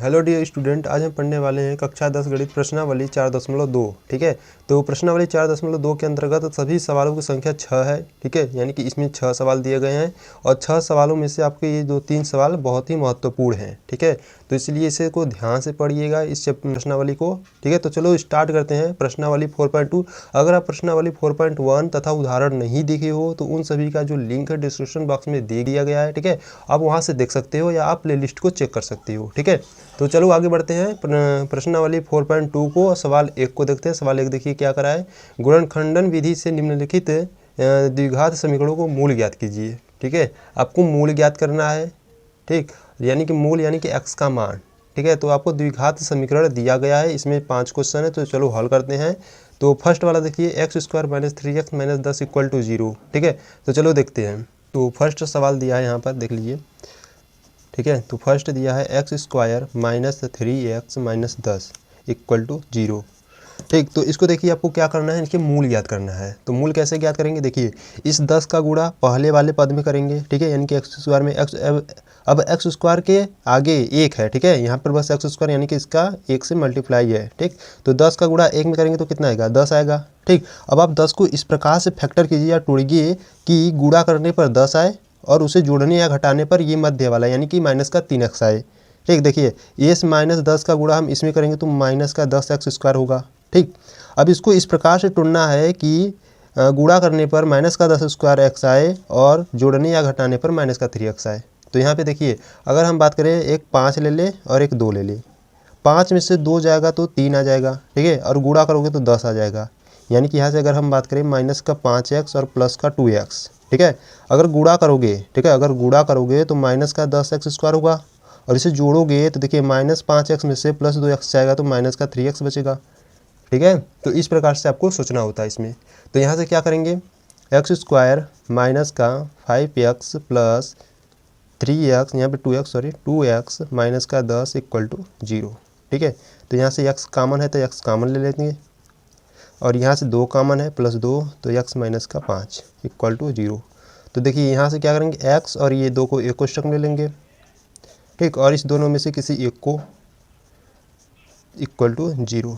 Hello dear student, आज हम पढ़ने वाले हैं कक्षा 10 गणित प्रश्नावली 4.2। ठीक है, तो प्रश्नावली 4.2 के अंतर्गत सभी सवालों की संख्या 6 है। ठीक है, यानी कि इसमें 6 सवाल दिए गए हैं और 6 सवालों में से आपके ये 2-3 सवाल बहुत ही महत्वपूर्ण हैं। ठीक है, तो इसलिए इसे को ध्यान से पढ़िएगा इस प्रश्नावली को। ठीक है, तो चलो स्टार्ट करते हैं प्रश्नावली 4.2। अगर आप प्रश्नावली 4.1 तथा उदाहरण नहीं देखे हो तो उन सभी का जो लिंक है डिस्क्रिप्शन बॉक्स में दे दिया गया है। ठीक है, आप वहाँ से देख सकते हो या आप प्लेलिस्ट को चेक कर सकते हो। ठीक है, तो चलो आगे बढ़ते हैं प्रश्नावली 4.2 को। सवाल 1 को देखते हैं। सवाल 1 देखिए क्या करा है। गुणनखंडन विधि से निम्नलिखित द्विघात समीकरणों को मूल ज्ञात कीजिए। ठीक है, आपको मूल ज्ञात करना है। ठीक, यानी कि मूल यानी कि x का मान। ठीक है, तो आपको द्विघात समीकरण दिया गया है। इसमें 5 क्वेश्चन है, तो चलो हल करते हैं। तो फर्स्ट वाला देखिए x² - 3x - 10 = 0। ठीक है, तो चलो देखते हैं। तो फर्स्ट सवाल दिया है यहाँ पर, देख लीजिए। ठीक है, तो फर्स्ट दिया है x² - 3x - 10 = 0। ठीक, तो इसको देखिए आपको क्या करना है, इनके मूल ज्ञात करना है। तो मूल कैसे ज्ञात करेंगे, देखिए इस 10 का गुणा पहले वाले पद में करेंगे। ठीक है, यानी कि x² में x, अब x² के आगे 1 है। ठीक है, यहाँ पर बस x² यानी कि इसका 1 से मल्टीप्लाई है। ठीक, तो 10 का गुणा 1 में करेंगे तो कितना आएगा, 10 आएगा। ठीक, अब आप 10 को इस प्रकार से फैक्टर कीजिए या तोड़िए कि गुणा करने पर 10 आए और उसे जोड़ने या घटाने पर ये मध्य वाला यानी कि -3x आए। ठीक, देखिए इस -10 का गुणा हम इसमें करेंगे तो -10x² होगा। ठीक, अब इसको इस प्रकार से तोड़ना है कि गुणा करने पर -10² आए और जोड़ने या घटाने पर -3x आए। तो यहाँ पे देखिए अगर हम बात करें, एक 5 ले ले और एक 2 ले ले। 5 में से 2 जाएगा तो 3 आ जाएगा। ठीक है, और गुणा करोगे तो 10 आ जाएगा। यानी कि यहाँ से अगर हम बात करें -5x और +2x। ठीक है, अगर गुणा करोगे, ठीक है, अगर गुणा करोगे तो -10x² होगा और इसे जोड़ोगे तो देखिए -5x में से +2x जाएगा तो -3x बचेगा। ठीक है, तो इस प्रकार से आपको सोचना होता है इसमें। तो यहाँ से क्या करेंगे, x² - 5x + 3x, यहाँ पे 2x -10 = 0। ठीक है, तो यहाँ से x कॉमन है तो x कॉमन ले लेंगे और यहाँ से 2 कॉमन है +2 तो x - 5 = 0। तो देखिए यहाँ से क्या करेंगे, x और ये 2 को एक कोष्ठक में ले लेंगे। ठीक, और इस दोनों में से किसी एक को =0,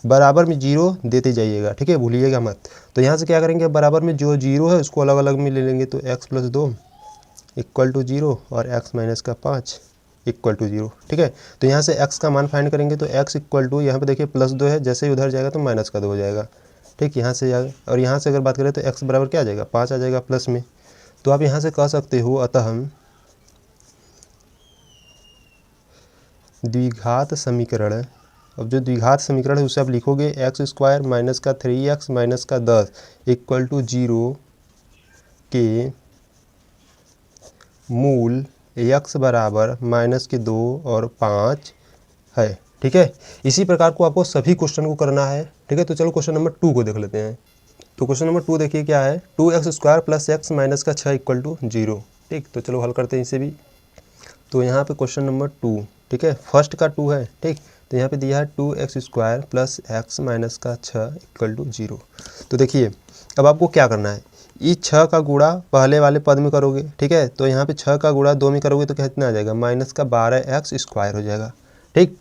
बराबर में 0 देते जाइएगा। ठीक है, भूलिएगा मत। तो यहाँ से क्या करेंगे, बराबर में जो 0 है उसको अलग अलग में ले लेंगे तो x + 2 = 0 और x - 5 = 0। ठीक है, तो यहाँ से x का मान फाइंड करेंगे तो x = यहाँ पे देखिए +2 है, जैसे ही उधर जाएगा तो -2 हो जाएगा। ठीक, यहाँ से और यहाँ से अगर बात करें तो x बराबर क्या आ जाएगा, 5 आ जाएगा प्लस में। तो आप यहाँ से कह सकते हो, अतः हम द्विघात समीकरण, अब जो द्विघात समीकरण है उसे आप लिखोगे x² - 3x - 10 = 0 के मूल x बराबर -2 और 5 है। ठीक है, इसी प्रकार को आपको सभी क्वेश्चन को करना है। ठीक है, तो चलो क्वेश्चन नंबर 2 को देख लेते हैं। तो क्वेश्चन नंबर 2 देखिए क्या है, 2x² + x - 6 = 0। ठीक, तो चलो हल करते हैं इसे भी। तो यहाँ पे क्वेश्चन नंबर 2, ठीक है, फर्स्ट का 2 है। ठीक, तो यहाँ पे दिया है 2x² + x - 6 = 0। तो देखिए अब आपको क्या करना है, इस 6 का गुणा पहले वाले पद में करोगे। ठीक है, तो यहाँ पे 6 का गुणा 2 में करोगे तो कितना आ जाएगा, -12x² हो जाएगा। ठीक,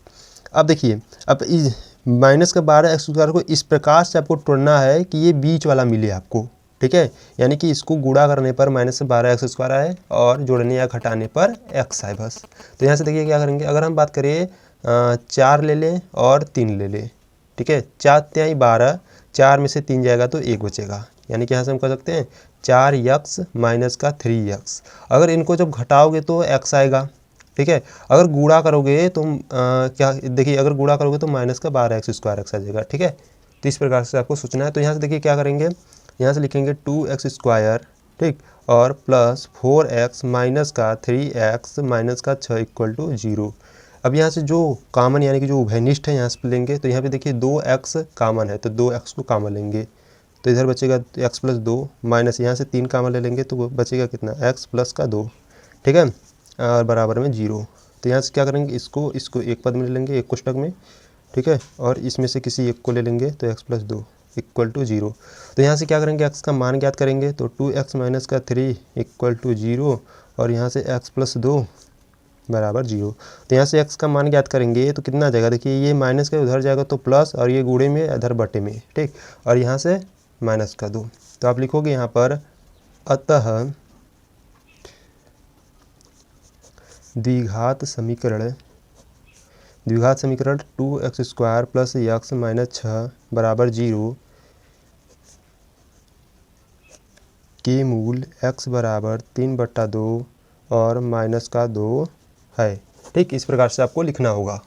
अब देखिए अब इस -12x² को इस प्रकार से आपको तोड़ना है कि ये बीच वाला मिले आपको। ठीक है, यानी कि इसको गुणा करने पर -12x² आए और जोड़ने या घटाने पर x आए बस। तो यहाँ से देखिए क्या करेंगे, अगर हम बात करें 4 ले लें और 3 ले लें। ठीक है, 4 × 3 = 12, 4 में से 3 जाएगा तो 1 बचेगा। यानी कि यहाँ से हम कह सकते हैं 4x - 3x। अगर इनको जब घटाओगे तो x आएगा। ठीक है, अगर गुणा करोगे तो क्या देखिए, अगर गुणा करोगे तो -12x² आ जाएगा। ठीक है, तो इस प्रकार से आपको सोचना है। तो यहाँ से देखिए क्या करेंगे, यहाँ से लिखेंगे 2x², ठीक, और +4x - 3x - 6 = 0। अब यहाँ से जो कॉमन यानी कि जो उभयनिष्ठ है यहाँ से लेंगे। तो यहाँ पे देखिए 2x कॉमन है तो 2x को कॉमन लेंगे तो इधर बचेगा x + 2 माइनस यहाँ से 3 कॉमन ले लेंगे तो बचेगा कितना, x + 2। ठीक है, और बराबर में 0। तो यहाँ से क्या करेंगे, इसको एक पद में ले लेंगे, एक कोष्ठक में। ठीक है, और इसमें से किसी एक को ले लेंगे तो x + 2 = 0। तो यहाँ से क्या करेंगे, x का मान ज्ञात करेंगे। तो 2x - 3 = 0 और यहाँ से x + 2 बराबर 0। तो यहाँ से x का मान ज्ञात करेंगे तो कितना आ जाएगा, देखिए ये माइनस का उधर जाएगा तो प्लस, और ये गुणे में इधर बटे में, ठीक, और यहाँ से माइनस का 2। तो आप लिखोगे यहाँ पर अतः द्विघात समीकरण 2x² प्लस x माइनस 6 बराबर 0 के मूल x बराबर 3/2 और माइनस का 2 है, ठीक। इस प्रकार से आपको लिखना होगा।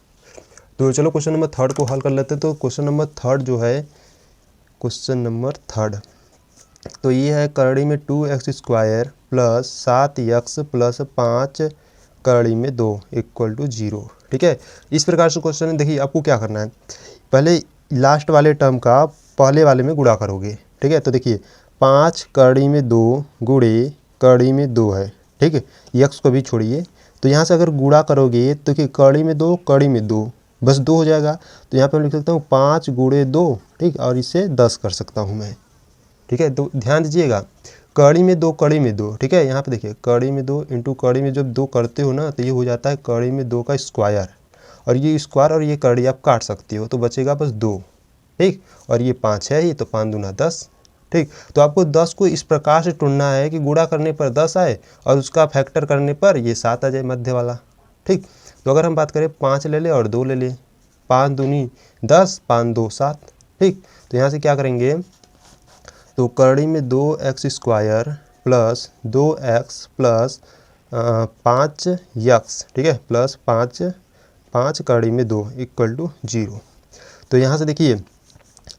तो चलो क्वेश्चन नंबर 3 को हल कर लेते हैं। तो क्वेश्चन नंबर 3 जो है, क्वेश्चन नंबर 3 तो ये है करड़ी में 2x² प्लस 7x प्लस 5 करड़ी में 2 इक्वल टू 0, ठीक है। इस प्रकार से क्वेश्चन देखिए आपको क्या करना है, पहले लास्ट वाले टर्म का पहले वाले में गुणा करोगे, ठीक है। तो देखिए 5 करड़ी में 2 गुणे करड़ी में 2 है, ठीक है, x को भी छोड़िए। तो यहाँ से अगर गुणा करोगे तो देखिए करड़ी में 2 करड़ी में 2 बस 2 हो जाएगा। तो यहाँ पे मैं लिख सकता हूँ 5 गुणे 2, ठीक, और इसे 10 कर सकता हूँ मैं, ठीक है। तो ध्यान दीजिएगा कड़ी में 2 कड़ी में 2, ठीक है। यहाँ पे देखिए कड़ी में 2 इंटू कड़ी में जब 2 करते हो ना तो ये हो जाता है कड़ी में 2 का स्क्वायर, और ये स्क्वायर और ये कड़ी आप काट सकते हो तो बचेगा बस 2, ठीक। और ये 5 है, ये तो 5 दूना 10, ठीक। तो आपको 10 को इस प्रकार से ढूंढना है कि गुणा करने पर 10 आए और उसका फैक्टर करने पर ये 7 आ जाए मध्य वाला, ठीक। तो अगर हम बात करें 5 ले ले और 2 ले ले, 5 दूनी 10, 5 2 7, ठीक। तो यहाँ से क्या करेंगे, तो करड़ी में 2x² plus 2x plus 5x, ठीक है, प्लस 5 करड़ी में 2 इक्वल टू 0। तो यहाँ से देखिए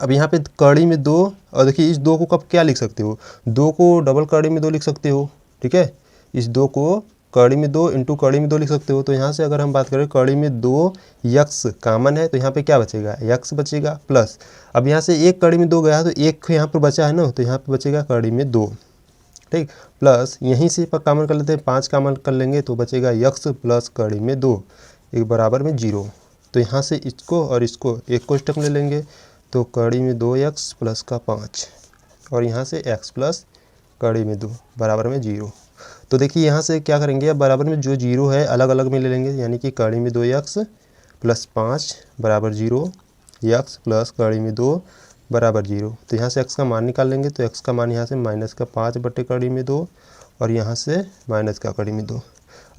अब यहाँ पे कड़ी में 2, और देखिए इस 2 को कब क्या लिख सकते हो, 2 को डबल कड़ी में 2 लिख सकते हो, ठीक है। इस 2 को कड़ी में 2 इंटू कड़ी में 2 लिख सकते हो। तो यहाँ से अगर हम बात करें कड़ी में 2x कामन है तो यहाँ पे क्या बचेगा, x बचेगा, प्लस अब यहाँ से एक कड़ी में 2 गया तो एक यहाँ पर बचा है ना, तो यहाँ पे बचेगा कड़ी में 2, ठीक, प्लस यहीं से कामन कर लेते हैं, 5 कामन कर लेंगे तो बचेगा x प्लस कड़ी में 2 एक बराबर में 0। तो यहाँ से इसको और इसको एक को स्टेप ले लेंगे तो कड़ी में 2x प्लस का 5 और यहाँ से x प्लस कड़ी में 2 बराबर में 0। तो देखिए यहाँ से क्या करेंगे, अब बराबर में जो 0 है अलग अलग में ले लेंगे, यानी कि कड़ी में 2x प्लस 5 बराबर 0, x प्लस कड़ी में 2 बराबर 0। तो यहाँ से x का मान निकाल लेंगे तो x का मान यहाँ से माइनस का 5 बटे कड़ी में 2 और यहाँ से माइनस का कड़ी में 2।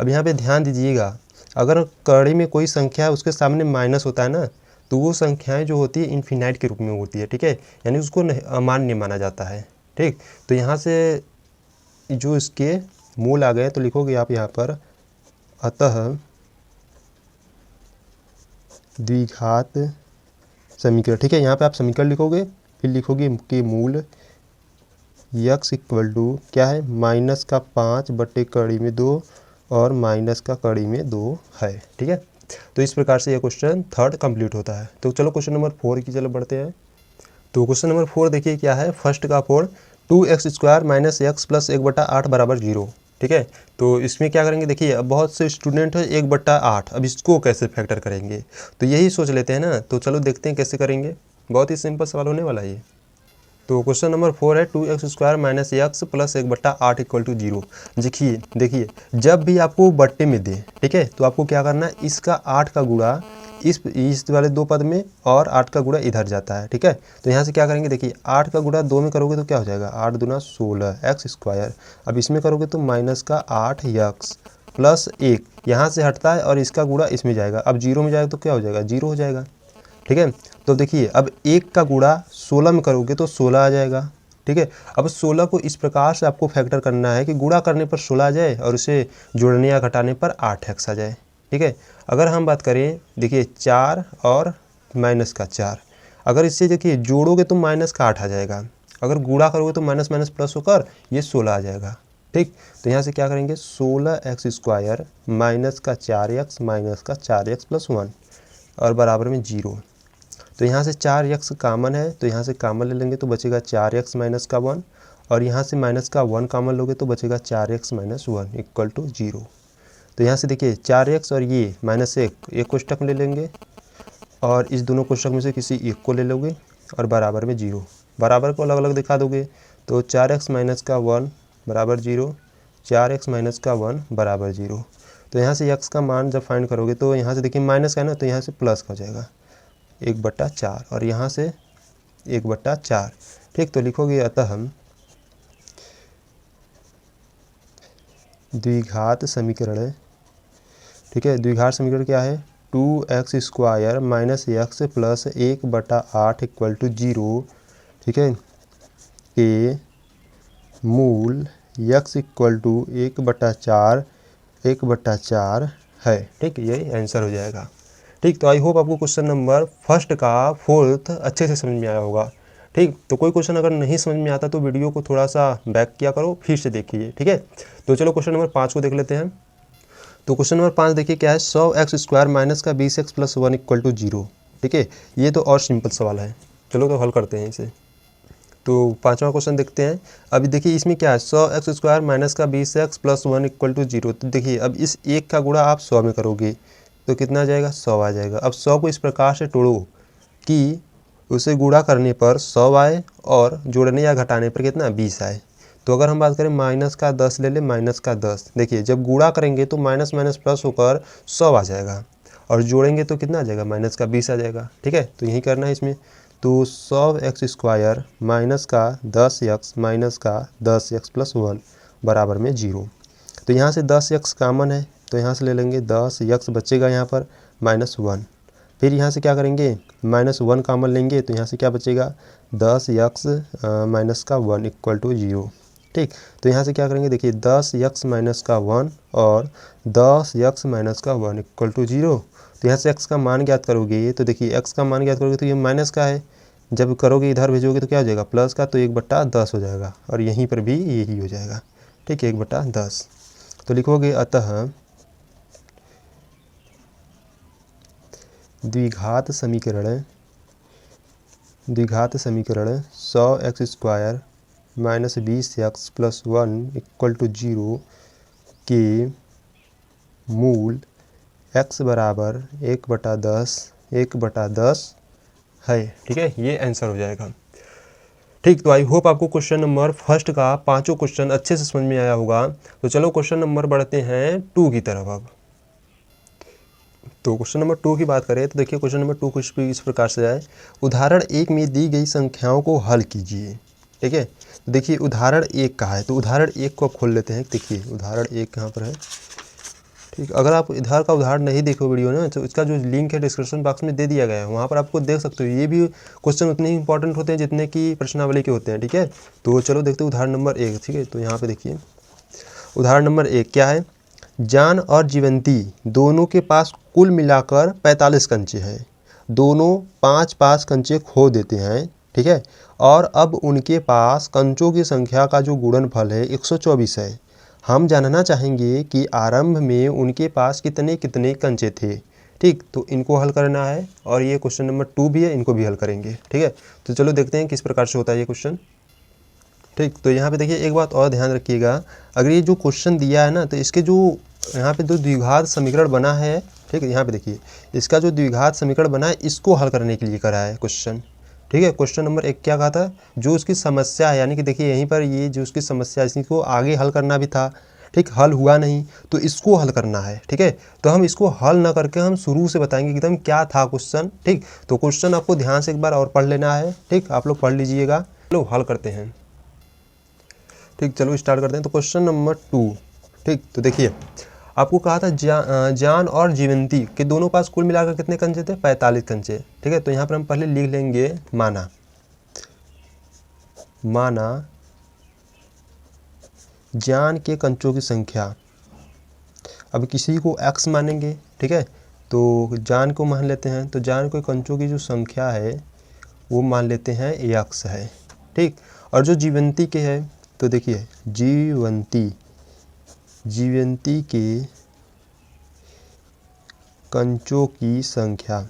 अब यहाँ पे ध्यान दीजिएगा, अगर कड़ी में कोई संख्या है उसके सामने माइनस होता है ना, तो वो संख्याएं जो होती है इन्फिनाइट के रूप में होती है, ठीक है, यानी उसको अमान्य माना जाता है, ठीक। तो यहाँ से जो इसके मूल आ गए तो लिखोगे आप यहाँ पर अतः द्विघात समीकरण, ठीक है। यहाँ पे आप समीकरण लिखोगे, फिर लिखोगे कि मूल x इक्वल टू क्या है, माइनस का 5 बटे कड़ी में 2 और माइनस का कड़ी में 2 है, ठीक है। तो इस प्रकार से ये क्वेश्चन 3 कंप्लीट होता है। तो चलो क्वेश्चन नंबर 4 की चलो बढ़ते हैं। तो क्वेश्चन नंबर 4 देखिए क्या है, फर्स्ट का 4 2x² माइनस x प्लस 1/8 बराबर 0, ठीक है। तो इसमें क्या करेंगे, देखिए अब बहुत से स्टूडेंट है 1/8, अब इसको कैसे फैक्टर करेंगे तो यही सोच लेते हैं ना। तो चलो देखते हैं कैसे करेंगे, बहुत ही सिंपल सवाल होने वाला है ये। तो क्वेश्चन नंबर 4 है 2x² minus x plus 1/8 equal to 0। देखिए जब भी आपको बट्टे में दे, ठीक है, तो आपको क्या करना है, इसका 8 का गुणा इस वाले 2 पद में और 8 का गुणा इधर जाता है, ठीक है। तो यहाँ से क्या करेंगे, देखिए 8 का गुणा 2 में करोगे तो क्या हो जाएगा, 8 दूना 16 x²। अब इसमें करोगे तो माइनस का 8x प्लस 1 यहाँ से हटता है और इसका गुणा इसमें जाएगा, अब 0 में जाएगा तो क्या हो जाएगा, 0 हो जाएगा, ठीक है। तो देखिए अब 1 का गुणा 16 में करोगे तो 16 आ जाएगा, ठीक है। अब 16 को इस प्रकार से आपको फैक्टर करना है कि गुणा करने पर 16 आ जाए और उसे जोड़ने या घटाने पर 8x आ जाए, ठीक है। अगर हम बात करें देखिए 4 और माइनस का 4, अगर इससे देखिए जोड़ोगे तो माइनस का 8 आ जाएगा, अगर गुणा करोगे तो माइनस माइनस प्लस होकर ये 16 आ जाएगा, ठीक। तो यहाँ से क्या करेंगे 16x² माइनस का 4x माइनस का 4x प्लस 1 और बराबर में 0। तो यहाँ से 4x कामन है तो यहाँ से कामन ले लेंगे तो बचेगा 4x माइनस का 1 और यहाँ से माइनस का 1 कामन लोगे तो बचेगा 4x माइनस 1 इक्वल टू 0। तो यहाँ से देखिए 4x और ये माइनस 1 कोष्टक में ले लेंगे और इस दोनों कोष्टक में से किसी एक को ले लोगे और बराबर में 0, बराबर को अलग अलग दिखा दोगे तो 4x माइनस का 1 बराबर 0, 4x माइनस का 1 बराबर 0। तो तो यहाँ से x का मान जब फाइंड करोगे तो यहाँ से देखिए माइनस का है ना, तो यहाँ से प्लस का हो जाएगा 1/4 और यहाँ से 1/4। ठीक, तो लिखोगे अतः हम द्विघात समीकरण, ठीक है, द्विघात समीकरण क्या है 2x² - x + 1/8 = 0, ठीक है, के मूल x = 1/4 है। ठीक, ये आंसर हो जाएगा। ठीक, तो आई होप आपको क्वेश्चन नंबर फर्स्ट का फोर्थ अच्छे से समझ में आया होगा। ठीक, तो कोई क्वेश्चन अगर नहीं समझ में आता तो वीडियो को थोड़ा सा बैक किया करो, फिर से देखिए। ठीक है, तो चलो क्वेश्चन नंबर 5 को देख लेते हैं। तो क्वेश्चन नंबर 5 देखिए क्या है, 100x² - 20x + 1 = 0। ठीक है, ये तो और सिंपल सवाल है। चलो तो हल करते हैं इसे। तो 5वां क्वेश्चन देखते हैं। अभी देखिए इसमें क्या है, 100x² - 20x + 1 = 0। तो देखिए अब इस एक का गुणा आप 100 में करोगे तो कितना आ जाएगा, 100 आ जाएगा। अब 100 को इस प्रकार से तोड़ो कि उसे गुणा करने पर 100 आए और जोड़ने या घटाने पर कितना 20 आए। तो अगर हम बात करें माइनस का 10 ले ले, माइनस का 10, देखिए जब गुणा करेंगे तो माइनस माइनस प्लस होकर 100 आ जाएगा और जोड़ेंगे तो कितना आ जाएगा, माइनस का 20 आ जाएगा। ठीक है, तो यही करना है इसमें। तो 100x² - -10x - 10x + 1 = 0। तो यहाँ से 10x कॉमन है तो यहाँ से ले लेंगे, 10x बचेगा यहाँ पर -1। फिर यहाँ से क्या करेंगे, -1 कॉमन लेंगे तो यहाँ से क्या बचेगा, 10x - 1 = 0। ठीक, तो यहाँ से क्या करेंगे, देखिए 10x - 1 और 10x - 1 = 0। तो यहाँ से x का मान ज्ञात करोगे तो देखिए x का मान ज्ञात करोगे तो ये माइनस का है, जब करोगे इधर भेजोगे तो क्या हो जाएगा, प्लस का, तो 1/10 हो जाएगा और यहीं पर भी यही हो जाएगा। ठीक है, 1/10। तो लिखोगे अतः द्विघात समीकरण 100x² - 20x + 1 = 0 के मूल x = 1/10 है। ठीक है, ये आंसर हो जाएगा। ठीक, तो आई होप आपको क्वेश्चन नंबर फर्स्ट का पांचों क्वेश्चन अच्छे से समझ में आया होगा। तो चलो क्वेश्चन नंबर बढ़ते हैं 2 की तरफ। अब तो क्वेश्चन नंबर 2 की बात करें तो देखिए क्वेश्चन नंबर 2 कुछ भी इस प्रकार से है, उदाहरण 1 में दी गई संख्याओं को हल कीजिए। ठीक है, तो देखिए उदाहरण 1 का है, तो उदाहरण 1 को अब खोल लेते हैं। देखिए उदाहरण 1 कहाँ पर है। ठीक, अगर आप इधर का उदाहरण नहीं देखो वीडियो ना, तो इसका जो लिंक है डिस्क्रिप्शन बॉक्स में दे दिया गया है, वहाँ पर आपको देख सकते हो। ये भी क्वेश्चन उतने ही इंपॉर्टेंट होते हैं जितने कि प्रश्नावली के होते हैं। ठीक है, तो चलो देखते हैं उदाहरण नंबर 1। ठीक है, तो यहाँ पे देखिए उदाहरण नंबर 1 क्या है, जान और जीवंती दोनों के पास कुल मिलाकर 45 कंचे हैं। दोनों 5-5 कंचे खो देते हैं। ठीक है, और अब उनके पास कंचों की संख्या का जो गुणनफल है 124 है। हम जानना चाहेंगे कि आरंभ में उनके पास कितने कितने कंचे थे। ठीक, तो इनको हल करना है और ये क्वेश्चन नंबर 2 भी है, इनको भी हल करेंगे। ठीक है, तो चलो देखते हैं किस प्रकार से होता है ये क्वेश्चन। ठीक, तो यहाँ पे देखिए एक बात और ध्यान रखिएगा, अगर ये जो क्वेश्चन दिया है ना, तो इसके जो यहाँ पे जो द्विघात समीकरण बना है, ठीक है, यहाँ पे देखिए इसका जो द्विघात समीकरण बना है इसको हल करने के लिए करा है क्वेश्चन। ठीक है, क्वेश्चन नंबर 1 क्या कहा था, जो उसकी समस्या है, यानी कि देखिए यहीं पर ये जो उसकी समस्या है इसको आगे हल करना भी था। ठीक, हल हुआ नहीं तो इसको हल करना है। ठीक है, तो हम इसको हल ना करके हम शुरू से बताएंगे कि एकदम क्या था क्वेश्चन। ठीक, तो क्वेश्चन आपको ध्यान से एक बार और पढ़ लेना है। ठीक, आप लोग पढ़ लीजिएगा। चलो हल करते हैं। ठीक, चलो स्टार्ट करते हैं। तो क्वेश्चन नंबर 2। ठीक, तो देखिए आपको कहा था जान और जीवंती के दोनों पास कुल मिलाकर कितने कंचे थे, 45 कंचे। ठीक है, तो यहाँ पर हम पहले लिख लेंगे माना जान के कंचों की संख्या। अब किसी को x मानेंगे। ठीक है, तो जान को मान लेते हैं, तो जान के कंचों की जो संख्या है वो मान लेते हैं x है। ठीक, और जो जीवंती के है तो देखिए जीवंती के कंचों की संख्या,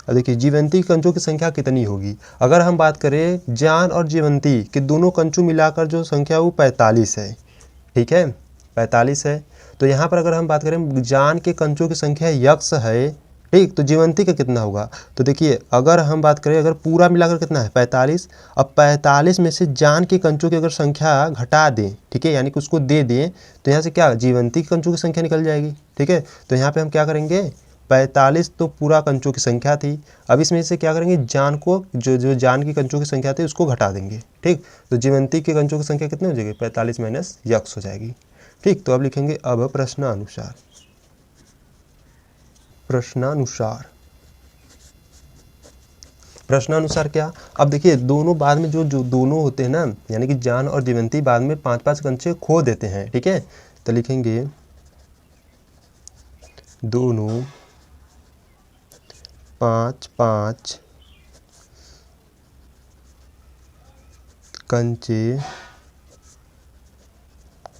देखिए जीवंती कंचों की संख्या कितनी होगी। अगर हम बात करें जान और जीवंती के दोनों कंचों मिलाकर जो संख्या वो 45 है। ठीक है, 45 है। तो यहाँ पर अगर हम बात करें जान के कंचों की संख्या x है, ठीक। तो जीवंती का कितना होगा, तो देखिए अगर हम बात करें, अगर पूरा मिलाकर कितना है 45, अब 45 में से जान के कंचों की अगर संख्या घटा दें, ठीक है, यानी कि उसको दे दें, तो यहाँ से क्या जीवंती कंचों की संख्या निकल जाएगी। ठीक है, तो यहाँ पे हम क्या करेंगे, 45 तो पूरा कंचों की संख्या थी, अब इसमें से क्या करेंगे, जान को जो जान की कंचों की संख्या थी उसको घटा देंगे। ठीक, तो जीवंती के कंचों की संख्या कितनी हो जाएगी, 45 माइनस यक्स हो जाएगी। ठीक, तो अब लिखेंगे अब प्रश्नानुसार, प्रश्नानुसार, प्रश्नानुसार क्या, अब देखिए दोनों बाद में जो दोनों होते हैं ना, यानी कि जान और जीवंती बाद में 5-5 कंचे खो देते हैं। ठीक है, तो लिखेंगे दोनों 5-5 कंचे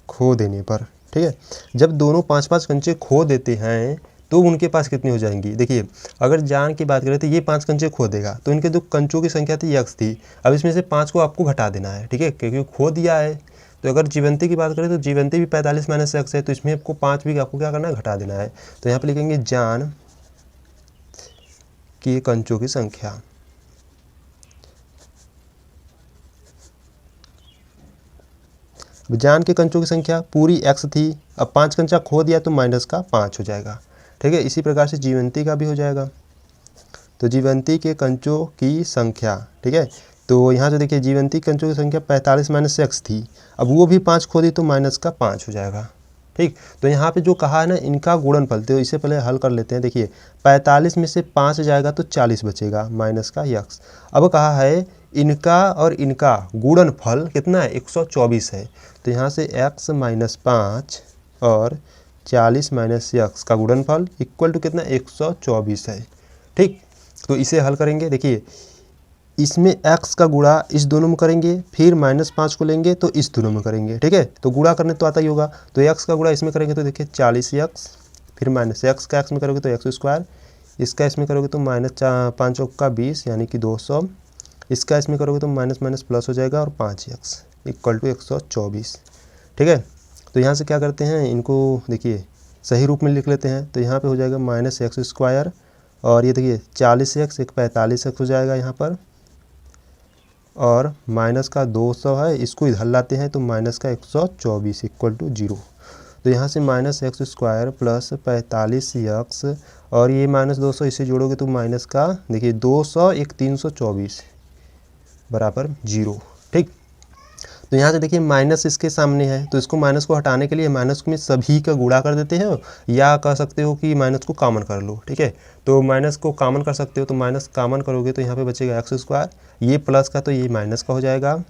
खो देने पर। ठीक है, जब दोनों 5-5 कंचे खो देते हैं तो उनके पास कितनी हो जाएंगी, देखिए अगर जान की बात करें तो ये 5 कंचे खो देगा, तो इनके जो कंचों की संख्या थी यक्स थी, अब इसमें से 5 को आपको घटा देना है। ठीक है, क्योंकि खो दिया है। तो अगर जीवंती की बात करें तो जीवंती भी 45 माइनस यक्स है, तो इसमें आपको 5 भी आपको क्या करना है, घटा देना है। तो यहाँ पे लिखेंगे जान के कंचों की संख्या, जान के कंचों की संख्या पूरी x थी, अब 5 कंचा खो दिया तो माइनस का 5 हो जाएगा। ठीक है, इसी प्रकार से जीवंती का भी हो जाएगा, तो जीवंती के कंचों की संख्या। ठीक है, तो यहाँ से देखिए जीवंती कंचों की संख्या 45 माइनस x थी, अब वो भी 5 खो दी तो माइनस का 5 हो जाएगा। ठीक, तो यहाँ पे जो कहा है ना इनका गुणनफल, तो इसे पहले हल कर लेते हैं। देखिए 45 में से 5 जाएगा तो 40 बचेगा माइनस का यक्स। अब कहा है इनका और इनका गुणनफल कितना है, 124 है, तो यहाँ से x माइनस 5 और 40 माइनस यक्स का गुणनफल इक्वल टू कितना, 124 है। ठीक, तो इसे हल करेंगे, देखिए इसमें x का गुणा इस दोनों में करेंगे, फिर -5 को लेंगे तो इस दोनों में करेंगे। ठीक है, तो गुणा करने तो आता ही होगा, तो x का गुणा इसमें करेंगे तो देखिए 40x, फिर माइनस x का x में करोगे तो एक्स स्क्वायर, इसका इसमें करोगे तो -5 का 20 यानी कि 200, इसका इसमें करोगे तो माइनस माइनस प्लस हो जाएगा और 5x इक्वल टू 124। ठीक है, तो यहाँ से क्या करते हैं, इनको देखिए सही रूप में लिख लेते हैं, तो यहाँ पे हो जाएगा माइनस एक्स स्क्वायर, और ये देखिए 40x एक 45x हो जाएगा यहाँ पर, और माइनस का 200 है, इसको इधर लाते हैं तो माइनस का 124 इक्वल टू 0। तो यहाँ से minus x square plus 45x, और ये माइनस 200 इसे जोड़ोगे तो माइनस का देखिए 200 एक 324 बराबर 0। ठीक, तो यहाँ से देखिए माइनस इसके सामने है, तो इसको माइनस को हटाने के लिए माइनस में सभी का गुणा कर देते हैं, या कह सकते हो कि माइनस को कॉमन कर लो। ठीक है, तो माइनस को कॉमन कर सकते हो, तो माइनस कॉमन करोगे तो यहाँ पे बचेगा एक्स स्क्वायर, ये प्लस का तो ये माइनस का हो जाएगा,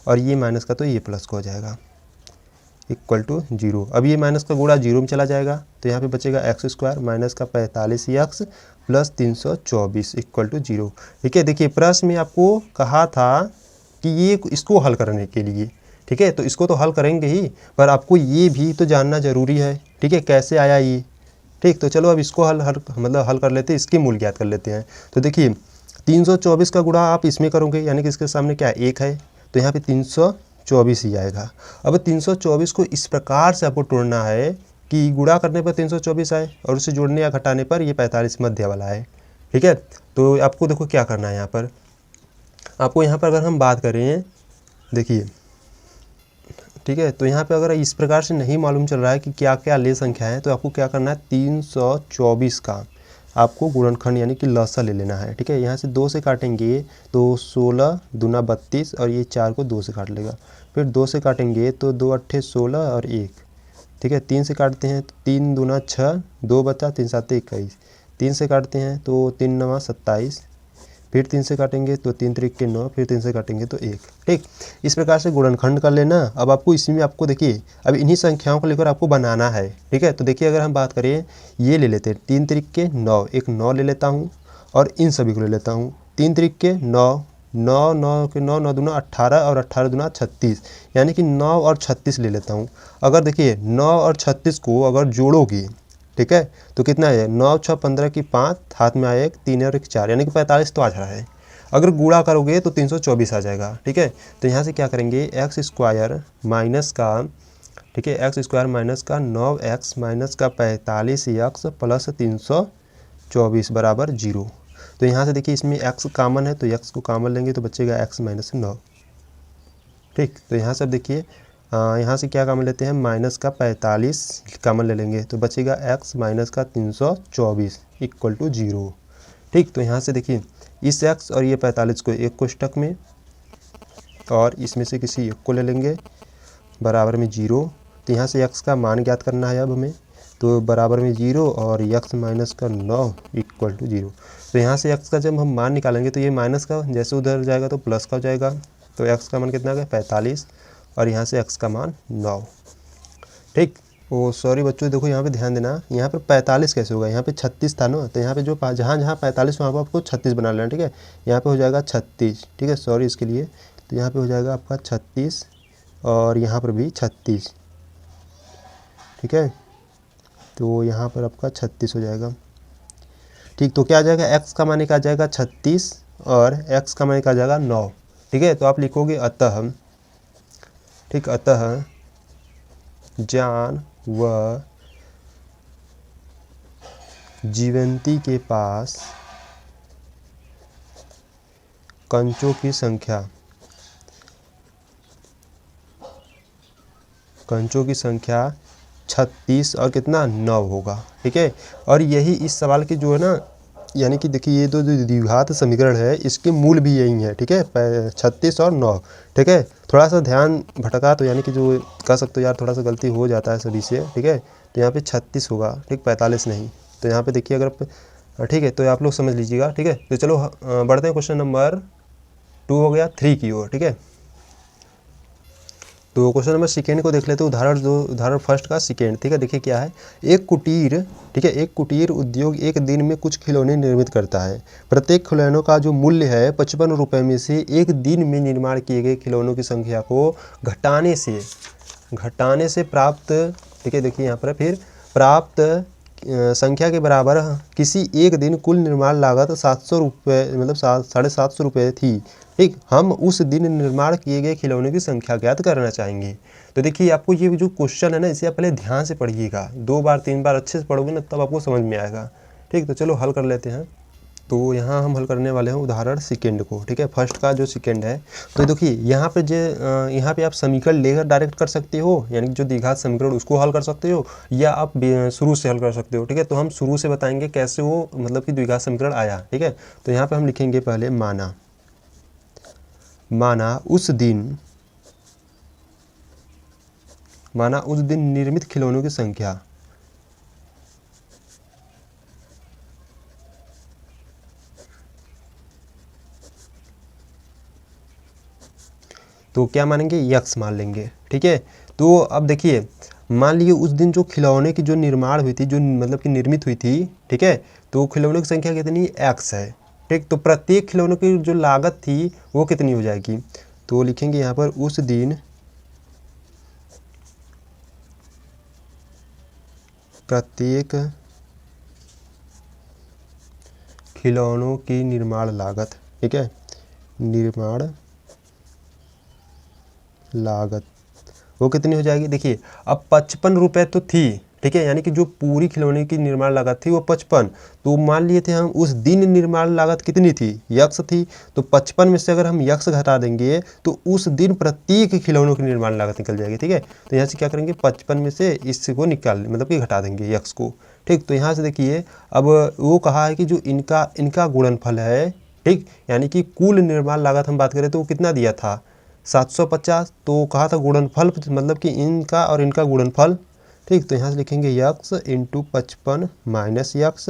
और ये माइनस का तो ये प्लस का हो जाएगा इक्वल टू 0। अब ये माइनस का गुणा 0 में चला जाएगा, तो यहाँ पे बचेगा एक्स स्क्वायर माइनस का 45x प्लस 324 इक्वल टू 0। ठीक है, देखिए प्रश्न में आपको कहा था कि ये इसको हल करने के लिए, ठीक है, तो इसको तो हल करेंगे ही, पर आपको ये भी तो जानना ज़रूरी है। ठीक है, कैसे आया ये। ठीक, तो चलो अब इसको हल कर लेते हैं, इसकी मूल ज्ञात कर लेते हैं। तो देखिए 324 का गुणा आप इसमें करोगे, यानी कि इसके सामने क्या 1 है, तो यहाँ पे 324 ही आएगा। अब 324 को इस प्रकार से आपको तोड़ना है कि गुणा करने पर 324 आए और उसे जोड़ने या घटाने पर ये 45 मध्य वाला है। ठीक है, तो आपको देखो क्या करना है, यहाँ पर आपको यहाँ पर अगर हम बात करें, देखिए ठीक है, तो यहाँ पे अगर इस प्रकार से नहीं मालूम चल रहा है कि क्या क्या ले संख्या है, तो आपको क्या करना है, 324 का आपको गुणनखंड यानी कि लसा ले लेना है। ठीक है, यहाँ से 2 से काटेंगे तो 16 दूना 32, और ये 4 को 2 से काट लेगा, फिर 2 से काटेंगे तो 2 अट्ठे 16 और 1। ठीक है, 3 से काटते हैं तो 3 दूना 6, 2 बचा, 3 7 21, 3 से काटते हैं तो 3 9 27, फिर 3 से काटेंगे तो 3 त्रिक 9, फिर 3 से काटेंगे तो 1। ठीक, इस प्रकार से गुणनखंड कर लेना। अब आपको इसी में आपको देखिए अब इन्हीं संख्याओं को लेकर आपको बनाना है। ठीक है, तो देखिए अगर हम बात करें, ये ले लेते हैं 3 त्रिक 9, एक 9 ले लेता हूँ, और इन सभी को ले लेता हूँ 3 त्रिक 9, 9 9 के 9 9 दूना 18, और 18 दूना 36, यानी कि 9 और 36 ले लेता हूँ। अगर देखिए 9 और 36 को अगर जोड़ोगे, ठीक है, तो कितना है, 9 6 15 की 5, हाथ में आया 1, 3 और 1 4, यानी कि 45 तो आ जा रहा है। अगर गुणा करोगे तो 324 आ जाएगा। ठीक है, तो यहाँ से क्या करेंगे, एक्स स्क्वायर माइनस का, ठीक है, एक्स स्क्वायर माइनस का 9x माइनस का 45x प्लस 24 बराबर 0। तो यहाँ से देखिए इसमें x कॉमन है तो x को कॉमन लेंगे तो बचेगा x माइनस 9। ठीक, तो यहाँ से अब देखिए यहाँ से क्या कॉमन लेते हैं, माइनस का 45 कॉमन ले लेंगे तो बचेगा x माइनस का 324 इक्वल टू 0। ठीक, तो यहाँ से देखिए इस x और ये 45 को एक कोष्टक में और इसमें से किसी एक को ले लेंगे बराबर में 0। तो यहाँ से x का मान ज्ञात करना है अब हमें, तो बराबर में 0 और x माइनस का 9 इक्वल टू 0। तो यहाँ से x का जब हम मान निकालेंगे तो ये माइनस का जैसे उधर जाएगा तो प्लस का हो जाएगा। तो x का मान कितना आ गया 45 और यहाँ से x का मान 9। ठीक, ओ सॉरी बच्चों, देखो यहाँ पे ध्यान देना, यहाँ पे 45 कैसे होगा, यहाँ पे 36 था ना, तो यहाँ पे जो जहाँ जहाँ 45 वहाँ पर आपको 36 बना लेना। ठीक है, यहाँ पे हो जाएगा 36। ठीक है, सॉरी इसके लिए, तो यहाँ पे हो जाएगा आपका 36 और यहाँ पर भी 36। ठीक है, तो यहाँ पर आपका 36 हो जाएगा। ठीक, तो क्या आ जाएगा, x का मान आ जाएगा 36 और x का मान आ जाएगा 9। ठीक है, तो आप लिखोगे अतः, ठीक, अतः जान व जीवंती के पास कंचों की संख्या 36 और कितना 9 होगा। ठीक है, और यही इस सवाल की जो है ना, यानी कि देखिए ये जो द्विघात समीकरण है इसके मूल भी यही है। ठीक है, 36 और 9। ठीक है, थोड़ा सा ध्यान भटका तो यानी कि जो कह सकते हो यार थोड़ा सा गलती हो जाता है सभी से। ठीक है, तो यहाँ पे 36 होगा, ठीक, 45 नहीं। तो यहाँ पे देखिए अगर ठीक है तो आप लोग समझ लीजिएगा। ठीक है, तो चलो बढ़ते हैं क्वेश्चन नंबर 2 हो गया 3 की ओर। ठीक है, तो क्वेश्चन नंबर सेकेंड को देख लेते हैं, उदाहरण फर्स्ट का सेकेंड। ठीक है, देखिए क्या है, एक कुटीर उद्योग एक दिन में कुछ खिलौने निर्मित करता है। प्रत्येक खिलौनों का जो मूल्य है 55 रुपये में से एक दिन में निर्माण किए गए खिलौनों की संख्या को घटाने से प्राप्त, ठीक है देखिए यहाँ पर फिर प्राप्त संख्या के बराबर किसी एक दिन कुल निर्माण लागत 700 रुपये मतलब 750 रुपये थी। ठीक, हम उस दिन निर्माण किए गए खिलौनों की संख्या ज्ञात करना चाहेंगे। तो देखिए आपको ये जो क्वेश्चन है ना, इसे आप पहले ध्यान से पढ़िएगा, 2 बार 3 बार अच्छे से पढ़ोगे ना तब आपको समझ में आएगा। ठीक, तो चलो हल कर लेते हैं। तो यहाँ हम हल करने वाले हैं उदाहरण सेकेंड को। ठीक है, फर्स्ट का जो सेकेंड है, तो देखिए यहाँ पे आप समीकरण लेकर डायरेक्ट कर सकते हो, यानी जो द्विघात समीकरण उसको हल कर सकते हो, या आप शुरू से हल कर सकते हो। ठीक है, तो हम शुरू से बताएंगे कैसे वो मतलब कि द्विघात समीकरण आया। ठीक है, तो यहाँ पे हम लिखेंगे पहले माना उस दिन निर्मित खिलौनों की संख्या तो क्या मानेंगे, यक्स मान लेंगे। ठीक है, तो अब देखिए मान लीजिए उस दिन जो खिलौने की जो निर्माण हुई थी, जो मतलब कि निर्मित हुई थी, ठीक है, तो खिलौनों की संख्या कितनी, एक्स है। ठीक, तो प्रत्येक खिलौनों की जो लागत थी वो कितनी हो जाएगी, तो लिखेंगे यहाँ पर उस दिन प्रत्येक खिलौनों की निर्माण लागत। ठीक है, निर्माण लागत वो कितनी हो जाएगी, देखिए अब 55 रुपये तो थी। ठीक है, यानी कि जो पूरी खिलौने की निर्माण लागत थी वो 55, तो मान लिए थे हम उस दिन निर्माण लागत कितनी थी, यक्स थी। तो 55 में से अगर हम यक्स घटा देंगे तो उस दिन प्रत्येक खिलौनों की निर्माण लागत निकल जाएगी। ठीक है, तो यहाँ से क्या करेंगे, 55 में से इसको निकाल मतलब कि घटा देंगे यक्स को। ठीक, तो यहाँ से देखिए अब वो कहा है कि जो इनका गुणनफल है, ठीक, यानी कि कुल निर्माण लागत हम बात करें तो वो कितना दिया था 750, तो कहा था गुणनफल मतलब कि इनका और इनका गुणनफल। ठीक, तो यहाँ से लिखेंगे यक्स इंटू 55 माइनस यक्स,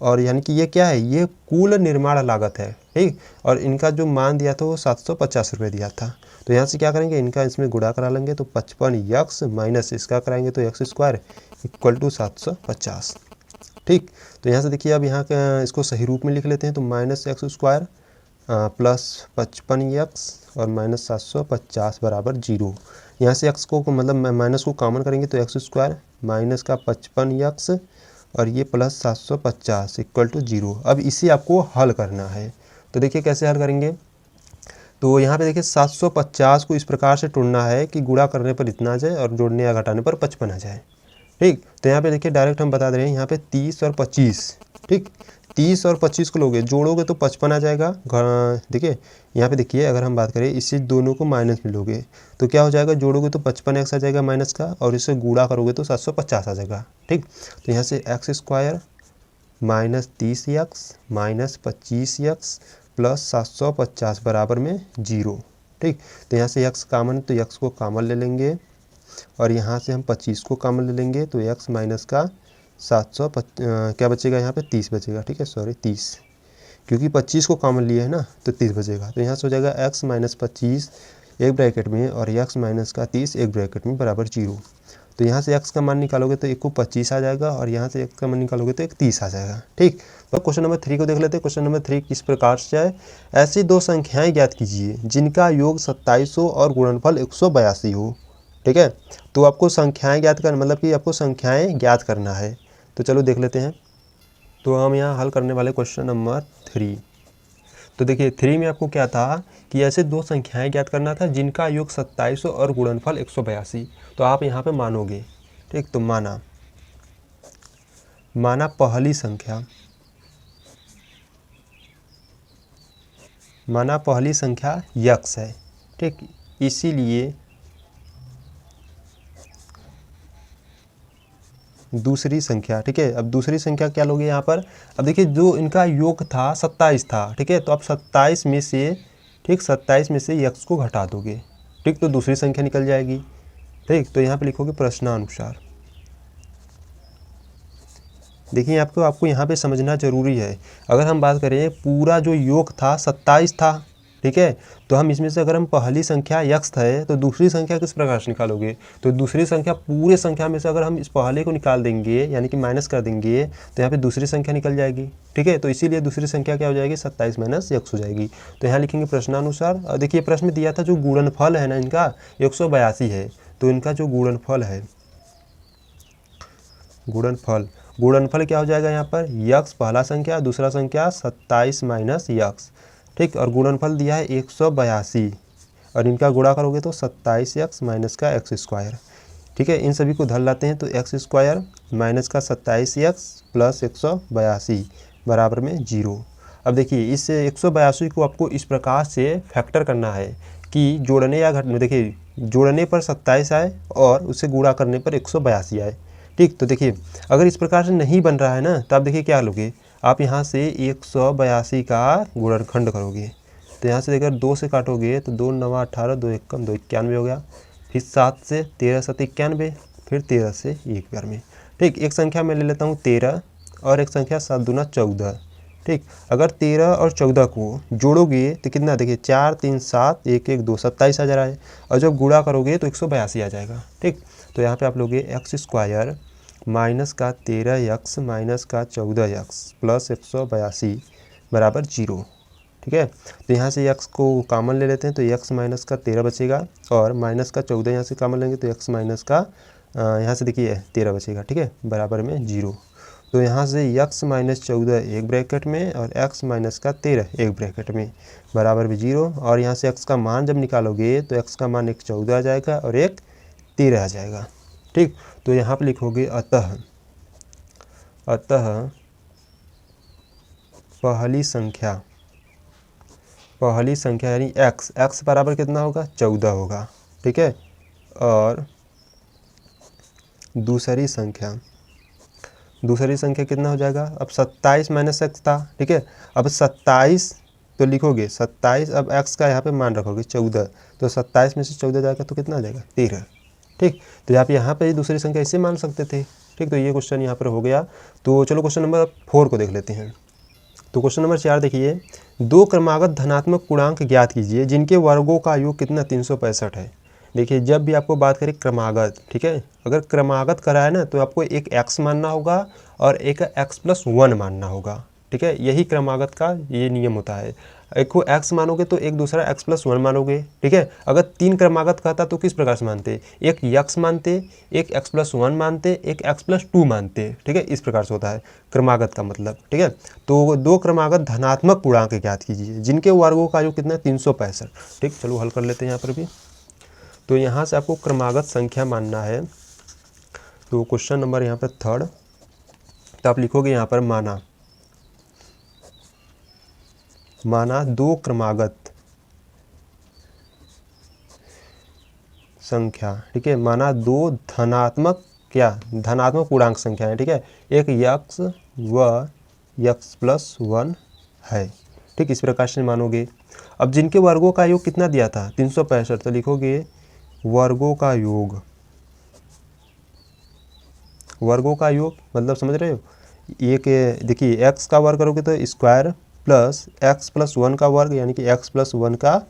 और यानी कि ये क्या है, ये कुल निर्माण लागत है। ठीक, और इनका जो मान दिया था वो 750 रुपये दिया था। तो यहाँ से क्या करेंगे, इनका इसमें गुणा करा लेंगे तो 55 यक्स माइनस इसका कराएंगे तो एक्स स्क्वायर इक्वल टू 750। ठीक, तो यहाँ से देखिए अब यहाँ इसको सही रूप में लिख लेते हैं, तो minus x square plus 55 x और माइनस 750 बराबर 0। यहाँ से एक्स को मतलब माइनस को कॉमन करेंगे तो एक्स स्क्वायर माइनस का 55 यक्स और ये प्लस 750 इक्वल टू 0। अब इसे आपको हल करना है, तो देखिए कैसे हल करेंगे। तो यहाँ पे देखिए 750 को इस प्रकार से तोड़ना है कि गुणा करने पर इतना आ जाए और जोड़ने या घटाने पर 55 आ जाए। ठीक, तो यहाँ पे देखिए डायरेक्ट हम बता दे रहे हैं, यहाँ पे 30 और 25 ठीक। 30 और 25 को लोगे, जोड़ोगे तो 55 आ जाएगा। देखिए यहाँ पे देखिए, अगर हम बात करें इससे दोनों को माइनस में लोगे तो क्या हो जाएगा, जोड़ोगे तो 55x आ जाएगा माइनस का, और इससे गुणा करोगे तो 750 आ जाएगा। ठीक, तो यहाँ से x square minus 30x minus 25x plus 750 बराबर में 0। ठीक, तो यहाँ से x कामन, तो x को कामन ले लेंगे और यहाँ से हम 25 को कामन ले लेंगे, तो x माइनस का 700 क्या बचेगा, यहाँ पे 30 बचेगा। ठीक है, सॉरी 30, क्योंकि 25 को कॉमन लिए है ना, तो 30 बचेगा। तो यहाँ से हो जाएगा x माइनस 25 एक ब्रैकेट में और x माइनस का 30 एक ब्रैकेट में बराबर 0। तो यहाँ से x का मान निकालोगे तो एक को 25 आ जाएगा और यहाँ से x का मान निकालोगे तो एक 30 आ जाएगा। ठीक, तो क्वेश्चन नंबर 3 को देख लेते हैं। क्वेश्चन नंबर 3 किस प्रकार से है, ऐसी दो संख्याएं ज्ञात कीजिए जिनका योग 2700 और गुणनफल 182 हो। ठीक है, तो आपको संख्याएं ज्ञात करना, मतलब कि आपको संख्याएं ज्ञात करना है। तो चलो देख लेते हैं। तो हम यहाँ हल करने वाले क्वेश्चन नंबर 3। तो देखिए 3 में आपको क्या था कि ऐसे दो संख्याएं ज्ञात करना था जिनका योग 2700 और गुणनफल 182। तो आप यहाँ पे मानोगे। ठीक, तो माना पहली संख्या यक्स है। ठीक, इसीलिए दूसरी संख्या, ठीक है, अब दूसरी संख्या क्या लोगे यहाँ पर। अब देखिए जो इनका योग था 27 था, ठीक है, तो आप 27 में से, ठीक, 27 में से यक्स को घटा दोगे। ठीक, तो दूसरी संख्या निकल जाएगी। ठीक, तो यहाँ पे लिखोगे प्रश्नानुसार। देखिए आपको यहाँ पे समझना जरूरी है। अगर हम बात करें पूरा जो योग था 27 था, ठीक है, तो हम इसमें से अगर हम पहली संख्या यक्स है तो दूसरी संख्या किस प्रकार से निकालोगे। तो दूसरी संख्या, पूरे संख्या में से अगर हम इस पहले को निकाल देंगे यानी कि माइनस कर देंगे तो यहाँ पे दूसरी संख्या निकल जाएगी। ठीक है, तो इसीलिए दूसरी संख्या क्या हो जाएगी, 27 माइनस यक्स हो जाएगी। तो यहाँ लिखेंगे प्रश्नानुसार। और देखिए प्रश्न में दिया था जो गुणनफल है ना इनका 182 है, तो इनका जो गुणनफल है, गुणनफल क्या हो जाएगा यहाँ पर, यक्स पहला संख्या, दूसरा संख्या 27 माइनस यक्स। ठीक, और गुणनफल दिया है 182 और इनका गुणा करोगे तो 27x माइनस का एक्स स्क्वायर। ठीक है, इन सभी को धर लाते हैं तो एक्स स्क्वायर माइनस का 27x प्लस 182 बराबर में 0। अब देखिए इस 182 को आपको इस प्रकार से फैक्टर करना है कि जोड़ने या घटने, देखिए जोड़ने पर 27 आए और उसे गुणा करने पर 182 आए। ठीक, तो देखिए अगर इस प्रकार से नहीं बन रहा है ना, तो आप देखिए क्या लोगे, आप यहाँ से 182 का गुणनखंड करोगे। तो यहाँ से देखकर 2 से काटोगे तो 2 9 18, 2 1 2 91 हो गया। फिर 7 से 13 7 91, फिर 13 से 1 में। ठीक, एक संख्या मैं ले लेता हूँ 13 और एक संख्या 7 दूना 14। ठीक, अगर 13 और 14 को जोड़ोगे तो कितना, देखिए 4 3 7 1 1 2 27 आ जा रहा है, और जब गुणा करोगे तो 182 आ जाएगा। ठीक, तो यहाँ पे आप लोगे एक्स स्क्वायर माइनस का 13x माइनस का 14x प्लस 182 बराबर 0। ठीक है, तो यहाँ से x को कॉमन ले लेते हैं तो x माइनस का 13 बचेगा और माइनस का 14 यहाँ से कॉमन लेंगे तो x माइनस का यहाँ से देखिए 13 बचेगा। ठीक है, बराबर में 0। तो यहाँ से x माइनस 14 एक ब्रैकेट में और x माइनस का 13 एक ब्रैकेट में बराबर में 0। और यहाँ से x का मान जब निकालोगे तो x का मान एक 14 आ जाएगा और एक 13 आ जाएगा। ठीक, तो यहाँ पे लिखोगे अतः पहली संख्या यानी x बराबर कितना होगा, 14 होगा। ठीक है, और दूसरी संख्या कितना हो जाएगा, अब 27 माइनस एक्स था। ठीक है, अब 27 तो लिखोगे 27, अब x का यहाँ पे मान रखोगे 14, तो 27 में से 14 जाएगा तो कितना आ जाएगा, 13। ठीक, तो आप यहाँ पे दूसरी संख्या इसे मान सकते थे। ठीक, तो ये क्वेश्चन यहाँ पर हो गया। तो चलो क्वेश्चन नंबर 4 को देख लेते हैं। तो क्वेश्चन नंबर 4 देखिए, दो क्रमागत धनात्मक पूर्णांक ज्ञात कीजिए जिनके वर्गों का योग कितना 365 है। देखिए जब भी आपको बात करें क्रमागत, ठीक है, अगर क्रमागत करा है ना तो आपको एक x मानना होगा और एक x+1 मानना होगा। ठीक है, यही क्रमागत का ये नियम होता है। एक को x मानोगे तो एक दूसरा x+1 मानोगे। ठीक है, अगर 3 क्रमागत कहता तो किस प्रकार से मानते, एक x मानते, एक x+1 मानते, एक x+2 मानते। ठीक है, इस प्रकार से होता है क्रमागत का मतलब। ठीक है, तो दो क्रमागत धनात्मक पूर्णांक ज्ञात कीजिए जिनके वर्गों का योग कितना 365। ठीक, चलो हल कर लेते हैं यहाँ पर भी। तो यहाँ से आपको क्रमागत संख्या मानना है। तो क्वेश्चन नंबर यहाँ पर 3, तो आप लिखोगे यहाँ पर माना माना दो क्रमागत संख्या, ठीक है, माना दो धनात्मक धनात्मक पूर्णांक संख्या है, ठीक है, एक यक्स व यक्स प्लस 1 है, ठीक, इस प्रकार से मानोगे। अब जिनके वर्गों का योग कितना दिया था 365, तो लिखोगे वर्गों का योग, वर्गों का योग मतलब समझ रहे हो, एक देखिए x का वर्ग करोगे तो स्क्वायर प्लस x प्लस 1 का वर्ग यानी कि x प्लस 1 का